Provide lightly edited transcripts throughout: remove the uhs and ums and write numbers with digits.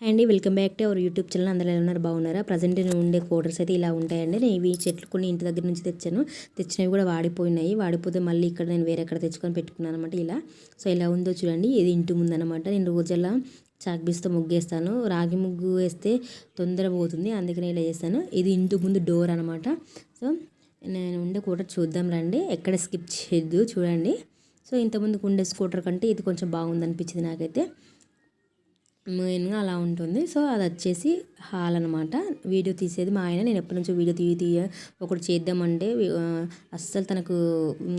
అండి welcome back to our YouTube channel. అందరూ ఎలా ఉన్నారు, బాగున్నారా? ప్రజెంట్ నేను ఉండే క్వార్టర్స్ అయితే ఇలా ఉంటాయండి. నేను ఇవి చెట్లు కొన్ని ఇంటి దగ్గర నుంచి తెచ్చినవి కూడా వాడిపోయినాయి. వాడిపోతే మళ్ళీ ఇక్కడ నేను వేరే ఎక్కడ తెచ్చుకొని పెట్టుకున్నాను అనమాట. ఇలా సో ఇలా ఉందో చూడండి. ఇది ఇంటి ముందు అనమాట. నేను రోజల్లా చాక్బీస్తో ముగ్గేస్తాను. రాగి ముగ్గు వేస్తే తొందర పోతుంది, అందుకని ఇలా చేస్తాను. ఇది ఇంటి ముందు డోర్ అనమాట. సో నేను ఉండే క్వార్టర్ చూద్దాం రండి, ఎక్కడ స్కిప్ చేయొద్దు చూడండి. సో ఇంతకుముందుకు ఉండే స్కూటర్ కంటే ఇది కొంచెం బాగుంది అనిపించింది నాకైతే. మెయిన్గా అలా ఉంటుంది. సో అది వచ్చేసి హాల్ అనమాట. వీడియో తీసేది మా ఆయన. నేను ఎప్పటి నుంచో వీడియో ఒకటి చేద్దామంటే అస్సలు తనకు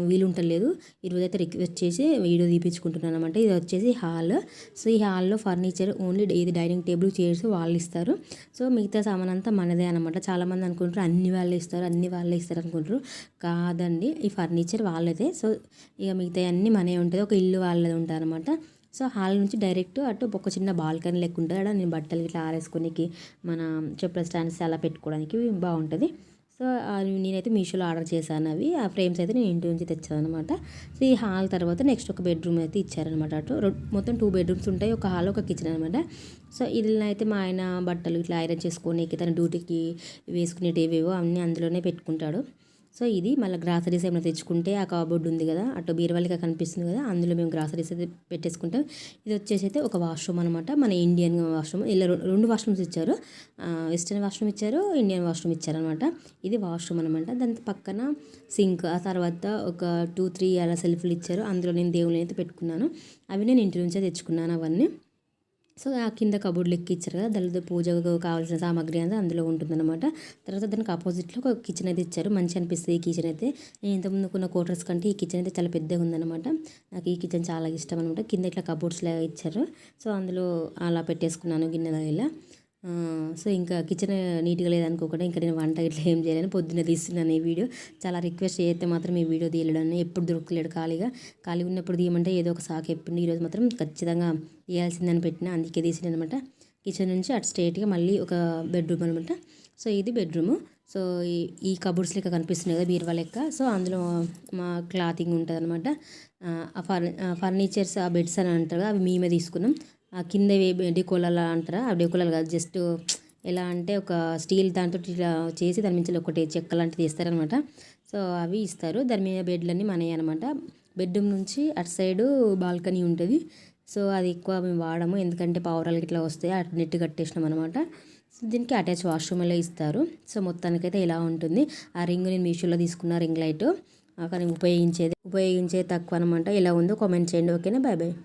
వీలుంటలేదు. ఈరోజైతే రిక్వెస్ట్ చేసి వీడియో తీపించుకుంటున్నాను అనమాట. ఇది వచ్చేసి హాల్. సో ఈ హాల్లో ఫర్నిచర్ ఓన్లీ ఇది డైనింగ్ టేబుల్, చైర్స్ వాళ్ళు ఇస్తారు. సో మిగతా సామాన్ అంతా మనదే అనమాట. చాలామంది అనుకుంటారు అన్ని వాళ్ళే ఇస్తారు అనుకుంటారు. కాదండి, ఈ ఫర్నిచర్ వాళ్ళదే. సో ఇక మిగతా అన్నీ మనే ఉంటుంది. ఒక ఇల్లు వాళ్ళది ఉంటుంది అనమాట. సో హాల్ నుంచి డైరెక్ట్ అటు ఒక చిన్న బాల్కనీ లెక్క ఉంటుంది. అక్కడ నేను బట్టలు ఇట్లా ఆరేసుకోనికి, మన చెప్పుల స్టాండ్స్ అలా పెట్టుకోవడానికి బాగుంటుంది. సో నేనైతే మీషోలో ఆర్డర్ చేశాను అవి. ఆ ఫ్రేమ్స్ అయితే నేను ఇంటి నుంచి తెచ్చాను అనమాట. సో ఈ హాల్ తర్వాత నెక్స్ట్ ఒక బెడ్రూమ్ అయితే ఇచ్చారనమాట. అటు మొత్తం 2 బెడ్రూమ్స్ ఉంటాయి, ఒక హాల్ ఒక కిచెన్ అనమాట. సో ఇల్లు అయితే మా ఆయన బట్టలు ఇట్లా ఐరన్ చేసుకోనికి, తన డ్యూటీకి వేసుకునేటివేవో అన్నీ అందులోనే పెట్టుకుంటాడు. సో ఇది మళ్ళీ గ్రాసరీస్ ఏమైనా తెచ్చుకుంటే ఆ కబోర్డ్ ఉంది కదా, అటు బీరువాలిగా కనిపిస్తుంది కదా, అందులో మేము గ్రాసరీస్ అయితే పెట్టేసుకుంటాం. ఇది వచ్చేసి అయితే ఒక వాష్రూమ్ అనమాట, మన ఇండియన్ వాష్రూమ్. ఇలా 2 వాష్రూమ్స్ ఇచ్చారు. వెస్టర్న్ వాష్రూమ్ ఇచ్చారు, ఇండియన్ వాష్రూమ్ ఇచ్చారనమాట. ఇది వాష్రూమ్ అనమాట. దాని పక్కన సింక్, ఆ తర్వాత ఒక 2-3 అలా సెల్ఫ్లు ఇచ్చారు. అందులో నేను దేవుని అయితే పెట్టుకున్నాను. అవి నేను ఇంటి నుంచే తెచ్చుకున్నాను అవన్నీ. సో ఆ కింద కబోర్డ్ లెక్క ఇచ్చారు కదా, దానిలో పూజకు కావాల్సిన సామాగ్రి అంతా అందులో ఉంటుందన్నమాట. తర్వాత దానికి ఆపోజిట్లో ఒక కిచెన్ అయితే ఇచ్చారు. మంచి అనిపిస్తుంది ఈ కిచెన్ అయితే. నేను ఇంతకుముందు ఉన్న క్వార్టర్స్ కంటే ఈ కిచెన్ అయితే చాలా పెద్దగా ఉందన్నమాట. నాకు ఈ కిచెన్ చాలా ఇష్టం అనమాట. కింద ఇట్లా కబోర్డ్స్ లాగా ఇచ్చారు. సో అందులో అలా పెట్టేసుకున్నాను గిన్నెలో ఇలా. సో ఇంకా కిచెన్ నీట్గా లేదనుకోకుండా ఇంకా నేను వంట ఇట్లా ఏం చేయలేను. పొద్దున్న తీస్తున్నాను ఈ వీడియో. చాలా రిక్వెస్ట్ చేస్తే మాత్రం ఈ వీడియో తీయలేడని, ఎప్పుడు దొరకలేడు ఖాళీ ఉన్నప్పుడు తీయమంటే ఏదో ఒక సాకు చెప్పింది. ఈరోజు మాత్రం ఖచ్చితంగా తీయాల్సిందని పెట్టిన, అందుకే తీసిన అనమాట. కిచెన్ నుంచి అటు స్ట్రైట్గా మళ్ళీ ఒక బెడ్రూమ్ అనమాట. సో ఇది బెడ్రూము. సో ఈ కబోర్డ్స్ లెక్క కనిపిస్తున్నాయి కదా, బీరువా లెక్క. సో అందులో మా క్లాతింగ్ ఉంటుంది అనమాట. ఫర్నిచర్స్, ఆ బెడ్స్ అని అంటారు కదా, అవి మేమే తీసుకున్నాం. ఆ కింద డెకోలాలు అంటారా, ఆ డెకోలాలు కాదు, జస్ట్ ఎలా అంటే ఒక స్టీల్ దాంతో ఇట్లా చేసి దాని మించి ఒకటి చెక్క లాంటిది ఇస్తారనమాట. సో అవి ఇస్తారు. దాని మీద బెడ్లన్నీ మనవి అనమాట. బెడ్రూమ్ నుంచి అటు సైడు బాల్కనీ ఉంటుంది. సో అది ఎక్కువ మేము వాడము, ఎందుకంటే పావురాలకి ఇట్లా వస్తాయి, అటు నెట్ కట్టేసినాం అనమాట. సో దీనికి అటాచ్ వాష్రూమ్ అలా ఇస్తారు. సో మొత్తానికైతే ఇలా ఉంటుంది. ఆ రింగ్ నేను మీషోలో తీసుకున్న రింగ్ లైట్, కానీ ఉపయోగించేది తక్కువ అనమాట. ఎలా ఉందో కామెంట్ చేయండి. ఓకేనా, బాయ్ బాయ్.